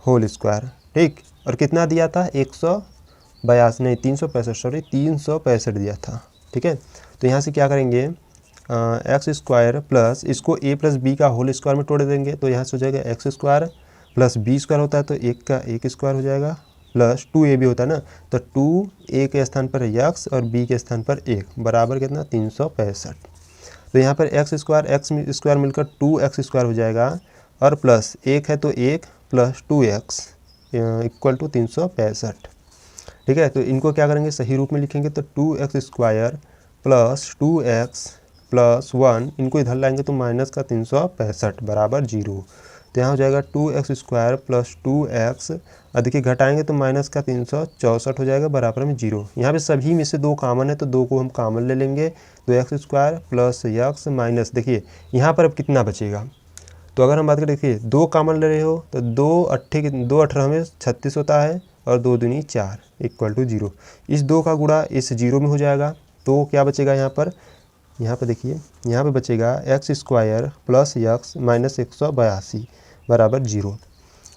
होल स्क्वायर, ठीक, और कितना दिया था 182 नहीं 365 सॉरी 365 दिया था, ठीक है। तो यहाँ से क्या करेंगे एक्स स्क्वायर प्लस इसको a प्लस बी का होल स्क्वायर में तोड़ देंगे, तो यहाँ से हो जाएगा x square plus B square होता है तो एक का एक स्क्वायर हो जाएगा प्लस 2a भी होता है ना, तो 2a के स्थान पर x और b के स्थान पर 1 बराबर कितना 365। तो यहाँ पर एक्स स्क्वायर मिलकर 2x स्क्वायर हो जाएगा और प्लस 1 है तो 1 प्लस 2x इक्वल टू 365, ठीक है। तो इनको क्या करेंगे सही रूप में लिखेंगे, तो 2x square plus 2x plus 1 इनको इधर लाएंगे तो माइनस का 365 बराबर 0। तो यहाँ हो जाएगा 2x स्क्वायर प्लस 2x, देखिए घटाएंगे तो माइनस का 364 हो जाएगा बराबर में 0। यहाँ पे सभी में से 2 कॉमन है तो 2 को हम कॉमन ले लेंगे, तो x square plus x minus देखिए यहाँ पर अब कितना बचेगा, तो अगर हम बात करें देखिए 2 कॉमन ले रहे हो तो 2 18 में 36 होता है और 2 दूनी 4 इक्वल टू 0। इस 2 का गुणा इस 0 में हो जाएगा, तो क्या बचेगा यहाँ पर देखिए यहाँ पे बचेगा x square plus x minus 182 बराबर 0।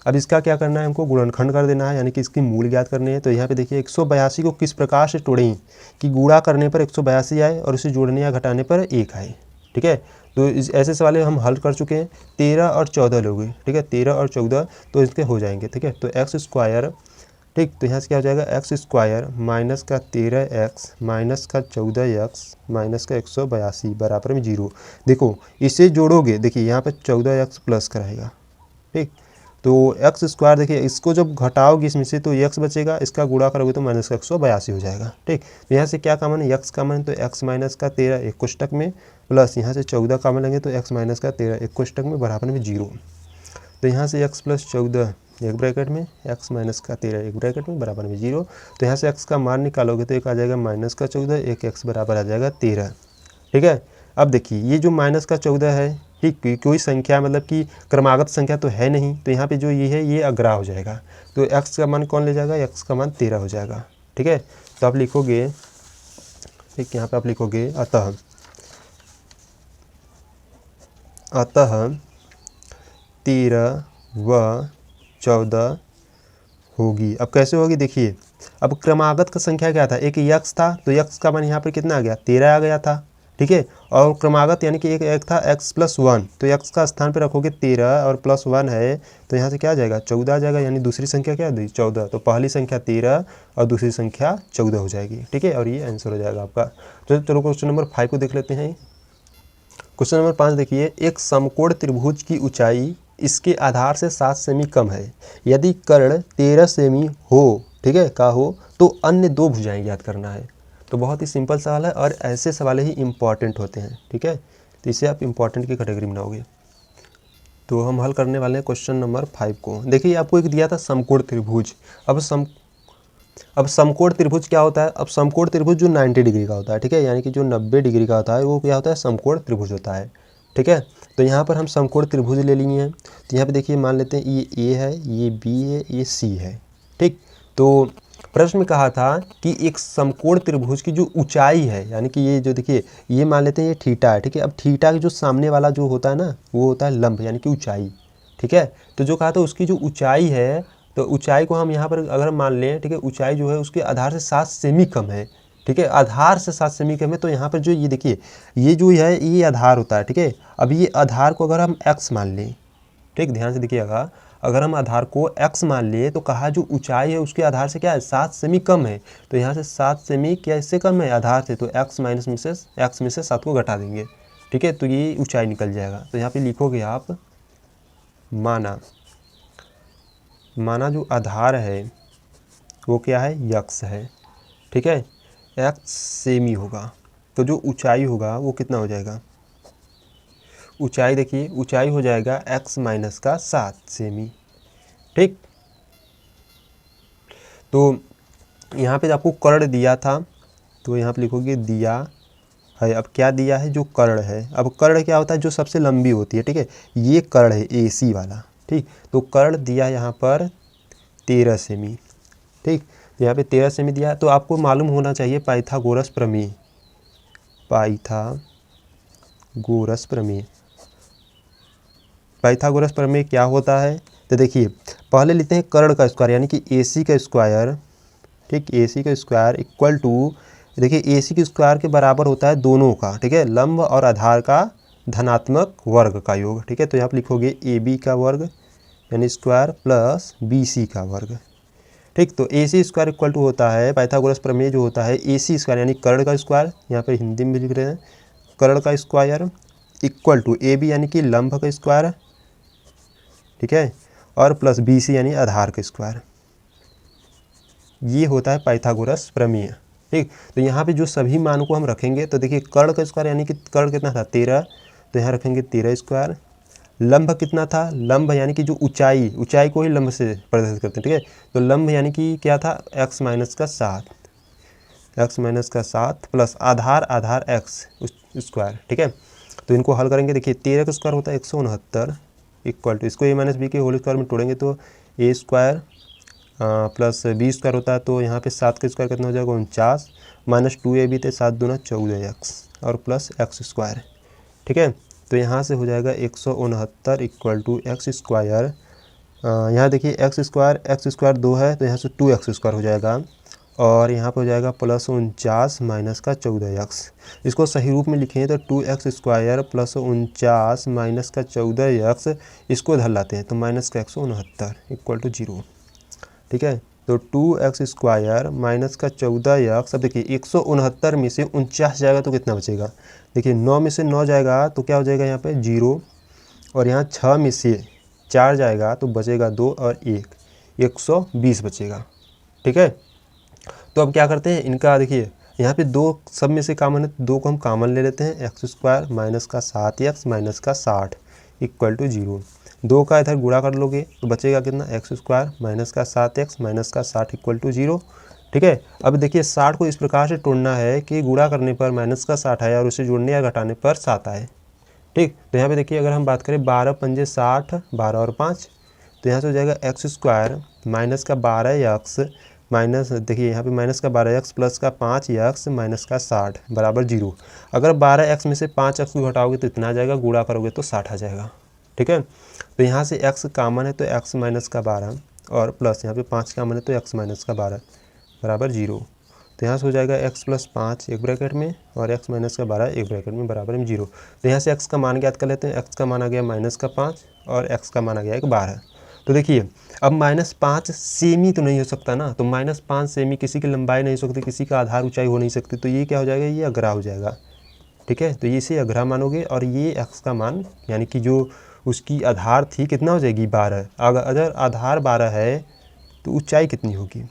अब इसका क्या करना है, हमको गुणनखंड कर देना है यानी कि इसकी मूल ज्ञात करनी है। तो यहाँ पे देखिए 182 को किस प्रकार से तोड़ें कि गुणा करने पर 182 आए और इसे जोड़ने या घटाने पर 1 आए, ठीक है। तो ऐसे सवाल हम हल कर चुके हैं, 13 और 14 लोगे, ठीक है, 13 और 14 तो इसके हो जाएंगे, ठीक है। तो एक्स स्क्वायर, ठीक, तो यहाँ से क्या हो जाएगा एक्स स्क्वायर माइनस का 13x माइनस का 14x माइनस का 182 बराबर में 0। देखो इसे जोड़ोगे, देखिए यहाँ पे 14x प्लस कराएगा, ठीक, तो एक्स स्क्वायर देखिए इसको जब घटाओगे इसमें से तो x बचेगा, इसका गुणा करोगे तो माइनस का 182 हो जाएगा, ठीक। तो यहाँ से क्या कॉमन है x कॉमन है तो x माइनस का 13 एक कोष्टक में प्लस यहाँ से 14 कॉमन लेंगे तो x माइनस का 13 एक कोष्टक में बराबर में 0। तो यहाँ से x प्लस 14 एक ब्रैकेट में x माइनस का 13 एक ब्रैकेट में बराबर में 0। तो यहाँ से x का मान निकालोगे तो एक आ जाएगा माइनस का 14 एक x बराबर आ जाएगा 13, ठीक है। अब देखिए ये जो माइनस का 14 है, ठीक, कोई संख्या मतलब कि क्रमागत संख्या तो है नहीं, तो यहाँ पे जो ये है ये अग्रा हो जाएगा, तो x का मान कौन ले जाएगा, x का मान 13 हो जाएगा, ठीक है। तो आप लिखोगे, ठीक, यहाँ पे आप लिखोगे अतः 13 व 14 होगी। अब कैसे होगी देखिए, अब क्रमागत का संख्या क्या था, एक यक्स था तो यक्स का मान यहाँ पर कितना आ गया 13 आ गया था, ठीक है, और क्रमागत यानी कि एक था x प्लस 1, तो x का स्थान पर रखोगे 13 और प्लस 1 है तो यहाँ से क्या आ जाएगा 14 आ जाएगा, यानी दूसरी संख्या क्या है 14, तो पहली संख्या 13 और दूसरी संख्या 14 हो जाएगी, ठीक है, और ये आंसर हो जाएगा आपका। तो चलो क्वेश्चन नंबर 5 को देख लेते हैं। क्वेश्चन नंबर 5 देखिए, एक समकोण त्रिभुज की ऊंचाई इसके आधार से 7 सेमी कम है, यदि कर्ण 13 सेमी हो, ठीक है, का हो तो अन्य 2 भुजाएं ज्ञात करना है। तो बहुत ही सिंपल सवाल है और ऐसे सवाल ही इम्पॉर्टेंट होते हैं, ठीक है, तो इसे आप इम्पॉर्टेंट की कैटेगरी में बनाओगे। तो हम हल करने वाले हैं क्वेश्चन नंबर 5 को। देखिए आपको एक दिया था समकोण त्रिभुज। अब समकोण त्रिभुज क्या होता है, अब समकोण त्रिभुज जो 90 डिग्री का होता है, ठीक है, यानी कि जो 90 डिग्री का होता है वो क्या होता है समकोण त्रिभुज होता है, ठीक है। तो यहाँ पर हम समकोण त्रिभुज ले लिए हैं, तो यहाँ पे देखिए मान लेते हैं ये A है, ये B है, ये C है, ठीक। तो प्रश्न में कहा था कि एक समकोण त्रिभुज की जो ऊंचाई है, यानी कि ये जो देखिए ये मान लेते हैं ये थीटा है, ठीक है। अब थीटा के जो सामने वाला जो होता है ना वो होता है लंब यानी कि ऊंचाई, ठीक है। तो जो कहा था उसकी जो ऊंचाई है, तो ऊंचाई को हम यहाँ पर अगर हम मान लें, ठीक है, ऊंचाई जो है उसके आधार से 7 सेमी कम है, ठीक है, आधार से 7 सेमी कम है। तो यहाँ पर जो ये देखिए ये जो है ये आधार होता है, ठीक है। अब ये आधार को अगर हम x मान लें, ठीक, ध्यान से देखिएगा, अगर हम आधार को x मान लिए तो कहा जो ऊंचाई है उसके आधार से क्या है 7 सेमी कम है, तो यहाँ से 7 सेमी क्या इससे कम है आधार से, तो x माइनस में से x में से 7 को घटा देंगे, ठीक है, तो ये ऊंचाई निकल जाएगा। तो यहाँ पे लिखोगे आप माना जो आधार है वो क्या है x है, ठीक है, x सेमी होगा, तो जो ऊंचाई होगा वो कितना हो जाएगा, ऊंचाई देखिए, ऊंचाई हो जाएगा x माइनस का 7 सेमी। ठीक, तो यहाँ पे आपको कर्ण दिया था, तो यहाँ पे लिखोगे दिया है। अब क्या दिया है, जो कर्ण है। अब कर्ण क्या होता है, जो सबसे लंबी होती है। ठीक है, ये कर्ण है AC वाला। ठीक, तो कर्ण दिया यहाँ पर 13 सेमी। ठीक, तो यहाँ पे 13 सेमी दिया, तो आपको मालूम होना चाहिए पाइथागोरस प्रमेय। पाइथागोरस प्रमेय, पाइथागोरस प्रमेय क्या होता है, तो देखिए पहले लेते हैं कर्ण का स्क्वायर यानी कि AC का स्क्वायर। ठीक, AC का स्क्वायर इक्वल टू, देखिए AC के स्क्वायर के बराबर होता है दोनों का, ठीक है, लंब और आधार का धनात्मक वर्ग का योग। ठीक है, तो यहाँ पे लिखोगे AB का वर्ग यानी स्क्वायर प्लस BC का वर्ग। ठीक, तो AC स्क्वायर इक्वल टू होता है, पाइथागोरस प्रमेय जो होता है AC स्क्वायर यानी कर्ण का स्क्वायर, यहाँ पे हिंदी में लिख रहे हैं कर्ण का स्क्वायर इक्वल टू AB यानी कि लंब का स्क्वायर, ठीक है, और प्लस BC यानी आधार का स्क्वायर। ये होता है पाइथागोरस प्रमेय। ठीक, तो यहाँ पे जो सभी मान को हम रखेंगे, तो देखिए कर्ण का स्क्वायर यानी कि कर्ण कितना था 13, तो यहाँ रखेंगे 13 स्क्वायर। लंब कितना था, लंब यानी कि जो ऊंचाई, ऊंचाई को ही लंब से प्रदर्शित करते हैं। ठीक है, तो लंब यानी कि क्या था x माइनस का 7, x माइनस का 7 प्लस आधार, आधार x स्क्वायर। ठीक है, तो इनको हल करेंगे, देखिए 13 का स्क्वायर होता है 169 इक्वल टू, इसको a माइनस बी के होल स्क्वायर में तोड़ेंगे तो a square plus b square होता है, तो यहाँ पे 7 का स्क्वायर कितना हो जाएगा 49 माइनस 2ab थे 7 दूना 14x और प्लस x स्क्वायर। ठीक है, तो यहाँ से हो जाएगा 169 इक्वल टू एक्स स्क्वायर, यहाँ देखिए एक्स स्क्वायर 2 है, तो यहाँ से 2x स्क्वायर हो जाएगा, और यहाँ पे हो जाएगा प्लस 49 माइनस का 14x। इसको सही रूप में लिखें तो 2x स्क्वायर प्लस 49 माइनस का 14x, इसको इधर लाते हैं तो माइनस का 169 इक्वल टू 0। ठीक है, तो 2x स्क्वायर माइनस का 14x। अब देखिए 169 में से 49 जाएगा तो कितना बचेगा, देखिए 9 में से 9 जाएगा तो क्या हो जाएगा यहाँ पे 0, और यहाँ 6 में से 4 जाएगा तो बचेगा 2 और 1, 120 बचेगा। ठीक है, तो अब क्या करते हैं इनका, देखिए यहाँ पे 2 सब में से कॉमन है, 2 को हम कॉमन ले लेते हैं, एक्स स्क्वायर माइनस का 7x माइनस का 60 इक्वल टू 0। 2 का इधर गुणा कर लोगे तो बचेगा कितना, एक्स स्क्वायर माइनस का 7x माइनस का 60 इक्वल टू 0। ठीक है, अब देखिए 60 को इस प्रकार से तोड़ना है कि गुणा करने पर माइनस का 60 आए और उसे जोड़ने या घटाने पर 7 आए। ठीक, तो यहाँ पे देखिए अगर हम बात करें 12 पंजे 60, 12 और 5, तो यहाँ से हो जाएगा एक्स स्क्वायर माइनस का 12x माइनस, देखिए यहाँ पे माइनस का 12x प्लस का 5x माइनस का 60 बराबर 0। अगर 12x में से 5x को घटाओगे तो इतना आ जाएगा, गुणा करोगे तो 60 आ जाएगा। ठीक है, तो यहाँ से x कॉमन है तो x माइनस का 12 और प्लस यहाँ पे 5 कॉमन है तो x माइनस का 12 बराबर 0। तो यहाँ से हो जाएगा x प्लस 5 एक ब्रैकेट में और x माइनस का 12 एक ब्रैकेट में बराबर में 0। तो यहाँ से x का मान ज्ञात कर लेते हैं, x का मान आ गया माइनस का 5 और x का मान आ गया 12। तो देखिए अब -5 सेमी तो नहीं हो सकता ना, तो -5 सेमी किसी की लंबाई नहीं हो सकती, किसी का आधार ऊंचाई हो नहीं सकती, तो ये क्या हो जाएगा, ये अग्रा हो जाएगा। ठीक है, तो ये इसे अग्रा मानोगे और ये x का मान यानी कि जो उसकी आधार थी कितना हो जाएगी 12। अगर आधार 12 है तो ऊंचाई कितनी होगी,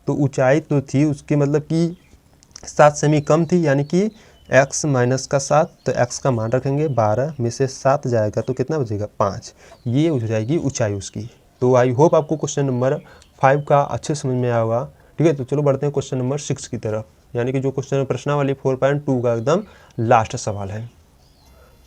तो ऊंचाई तो थी उसके मतलब कि 7 सेमी कम थी, यानी कि x माइनस का 7, तो x का मान रखेंगे 12 में से 7 जाएगा तो कितना बचेगा 5, ये हो जाएगी ऊंचाई उसकी। तो आई होप आपको क्वेश्चन नंबर 5 का अच्छे समझ में आया होगा। ठीक है, तो चलो बढ़ते हैं क्वेश्चन नंबर 6 की तरफ, यानी कि जो क्वेश्चन प्रश्नावली 4.2 का एकदम लास्ट सवाल है।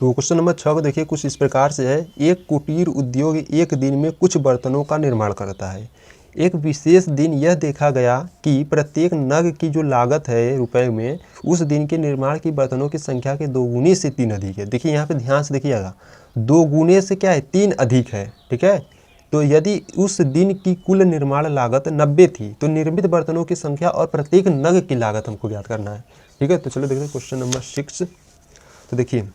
तो क्वेश्चन नंबर 6 को देखिए कुछ इस प्रकार से है, एक कुटीर उद्योग एक दिन में कुछ बर्तनों का निर्माण करता है। एक विशेष दिन यह देखा गया कि प्रत्येक नग की जो लागत है रुपए में, उस दिन के निर्माण की बर्तनों की संख्या के 2 गुने से 3 अधिक है। देखिए यहाँ पे ध्यान से देखिएगा, 2 गुने से क्या है 3 अधिक है। ठीक है, तो यदि उस दिन की कुल निर्माण लागत 90 थी तो निर्मित बर्तनों की संख्या और प्रत्येक नग की लागत हमको ज्ञात करना है। ठीक है, तो चलो देखते हैं क्वेश्चन नंबर 6। तो देखिए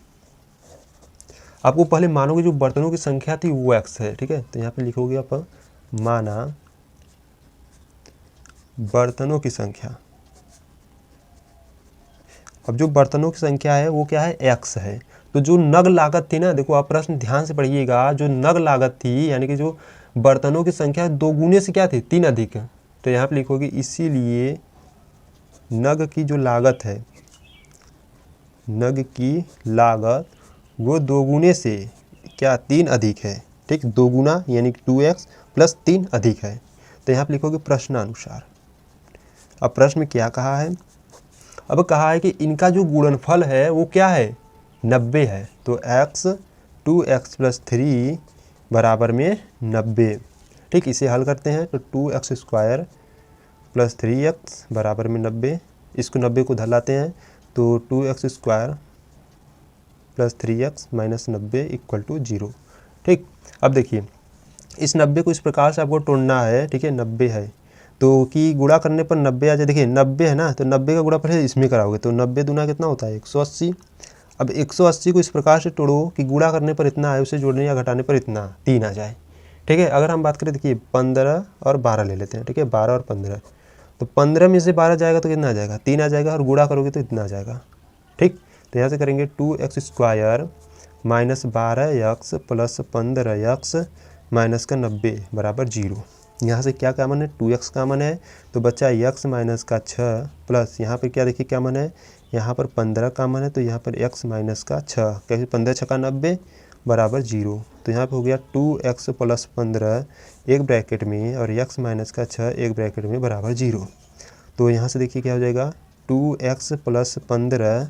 आपको पहले मानोगे जो बर्तनों की संख्या थी वो x है। ठीक है, तो यहाँ पे लिखोगे आप माना बर्तनों की संख्या। अब जो बर्तनों की संख्या है वो क्या है x है, तो जो नग लागत थी ना, देखो आप प्रश्न ध्यान से पढ़िएगा, जो नग लागत थी यानी कि जो बर्तनों की संख्या 2 गुने से क्या थी 3 अधिक, तो यहाँ पे लिखोगे इसीलिए नग की जो लागत है, नग की लागत वो दोगुने से क्या 3 अधिक है। ठीक, दोगुना यानी कि 2x प्लस 3 अधिक है। तो यहाँ पर लिखोगे प्रश्नानुसार। अब प्रश्न में क्या कहा है, अब कहा है कि इनका जो गुणनफल है वो क्या है 90 है। तो x 2x प्लस 3 बराबर में 90। ठीक, इसे हल करते हैं तो 2x स्क्वायर प्लस 3x बराबर में 90। इसको 90 को धलाते हैं तो 2x square plus 3x minus 90 equal to 0। ठीक, अब देखिए इस 90 को इस प्रकार से आपको तोड़ना है। ठीक है, 90 है तो कि गुणा करने पर 90 आ जाए। देखिए 90 है ना, तो 90 का गुणा पहले इसमें कराओगे तो 90 दूना कितना होता है 180। अब 180 को इस प्रकार से तोड़ो कि गुणा करने पर इतना है, उसे जोड़ने या घटाने पर इतना 3 आ जाए। ठीक है, अगर हम बात करें देखिए 15 और 12 ले लेते हैं। ठीक है, 12 और 15, तो 15 में से 12 जाएगा तो कितना आ जाएगा 3 आ जाएगा, और गुणा करोगे तो इतना आ जाएगा। ठीक, तो यहाँ से करेंगे 2x square minus 12x plus 15x minus का 90 बराबर 0। यहाँ से क्या कामन है 2x कामन है, तो बच्चा x माइनस का 6 प्लस यहाँ पे क्या देखिए कामन है, यहाँ पर 15 कामन है तो यहाँ पर x माइनस का 6, कैसे 15 छक्का 90 बराबर 0। तो यहाँ पे हो गया 2x प्लस 15 एक ब्रैकेट में और x माइनस का 6 एक ब्रैकेट में बराबर 0। तो यहाँ से देखिए क्या हो जाएगा 2x प्लस 15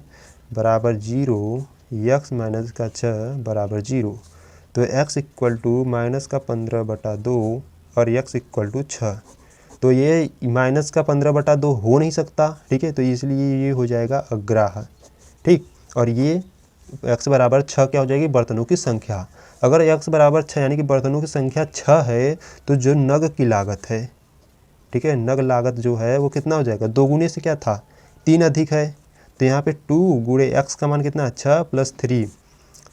बराबर 0, x माइनस का 6 बराबर 0। तो x इक्वल टू माइनस का 15/2 और x इक्वल टू 6। तो ये माइनस का 15/2 हो नहीं सकता। ठीक है, तो इसलिए ये हो जाएगा अग्राह्य। ठीक, और ये x बराबर 6 क्या हो जाएगी बर्तनों की संख्या। अगर x बराबर 6 यानी कि बर्तनों की संख्या 6 है तो जो नग की लागत है, ठीक है, नग लागत जो है वो कितना हो जाएगा, दोगुने से क्या था 3 अधिक है। तो यहाँ पे 2 गुणे x का मान कितना 6 प्लस 3,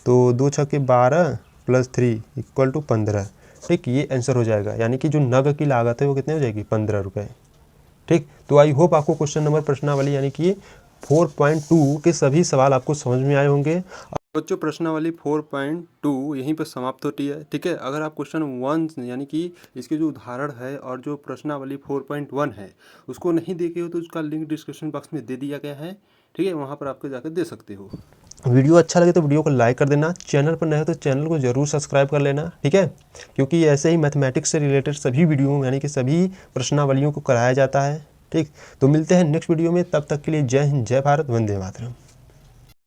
तो 2 छक्के 12 प्लस 3 इक्वल टू 15। ठीक, ये आंसर हो जाएगा, यानी कि जो नग की लागत है वो कितने हो जाएगी 15 रुपये। ठीक, तो आई होप आपको क्वेश्चन नंबर प्रश्नावली यानी कि 4.2 के सभी सवाल आपको समझ में आए होंगे। बच्चों प्रश्नावली 4.2 यहीं पर समाप्त होती है। ठीक है, अगर आप क्वेश्चन 1 यानी कि इसके जो उदाहरण है और जो प्रश्नावली 4.1 है उसको नहीं देखे हो तो उसका लिंक डिस्क्रिप्शन बॉक्स में दे दिया गया है। ठीक है, वहाँ पर आपको जाकर दे सकते हो। वीडियो अच्छा लगे तो वीडियो को लाइक कर देना, चैनल पर नए हो तो चैनल को जरूर सब्सक्राइब कर लेना। ठीक है, क्योंकि ऐसे ही मैथमेटिक्स से रिलेटेड सभी वीडियो यानी कि सभी प्रश्नावलियों को कराया जाता है। ठीक, तो मिलते हैं नेक्स्ट वीडियो में, तब तक के लिए जय हिंद, जय भारत, वंदे मातरम।